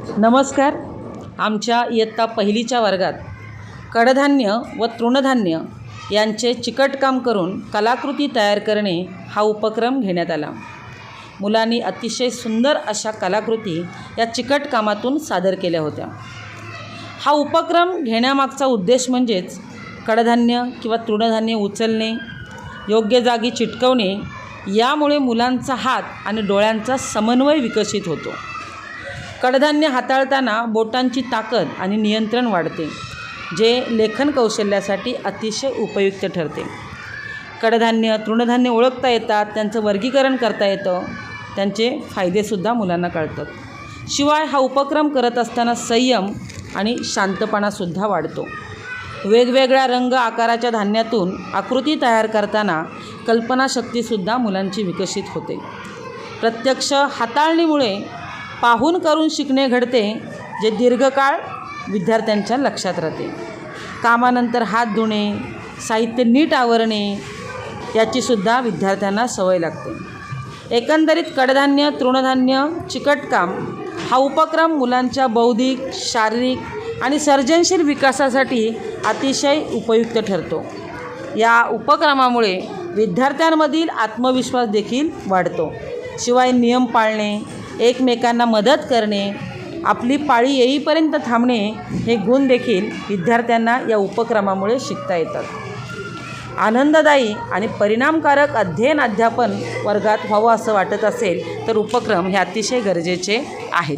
नमस्कार. आमच्या इयत्ता पहिलीच्या वर्गात कडधान्य व तृणधान्य यांचे चिकटकाम करून कलाकृती तयार करणे हा उपक्रम घेण्यात आला. मुलांनी अतिशय सुंदर अशा कलाकृती या चिकटकामातून सादर केल्या होत्या. हा उपक्रम घेण्यामागचा उद्देश म्हणजेच कडधान्य किंवा तृणधान्य उचलणे, योग्य जागी चिटकवणे, यामुळे मुलांचा हात आणि डोळ्यांचा समन्वय विकसित होतो. कडधान्य हाताळताना बोटांची ताकद आणि नियंत्रण वाढते, जे लेखन कौशल्यासाठी अतिशय उपयुक्त ठरते. कडधान्य तृणधान्य ओळखता येतात, त्यांचं वर्गीकरण करता येतं, त्यांचे फायदेसुद्धा मुलांना कळतात. शिवाय हा उपक्रम करत असताना संयम आणि शांतपणासुद्धा वाढतो. वेगवेगळ्या रंग आकाराच्या धान्यातून आकृती तयार करताना कल्पनाशक्तीसुद्धा मुलांची विकसित होते. प्रत्यक्ष हाताळणीमुळे पाहून करून शिकणे घडते, जे दीर्घकाळ विद्यार्थ्यांच्या लक्षात राहते. कामानंतर हात धुणे, साहित्य नीट आवरणे याचीसुद्धा विद्यार्थ्यांना सवय लागते. एकंदरीत कडधान्य तृणधान्य चिकटकाम हा उपक्रम मुलांच्या बौद्धिक, शारीरिक आणि सर्जनशील विकासासाठी अतिशय उपयुक्त ठरतो. या उपक्रमामुळे विद्यार्थ्यांमधील आत्मविश्वास देखील वाढतो. शिवाय नियम पाळणे, एकमेकांना मदत करणे, आपली पाळी येईपर्यंत थांबणे हे गुण देखील विद्यार्थ्यांना या उपक्रमामुळे शिकता येतात. आनंददायी आणि परिणामकारक अध्ययन अध्यापन वर्गात व्हावं असं वाटत असेल तर उपक्रम हे अतिशय गरजेचे आहेत.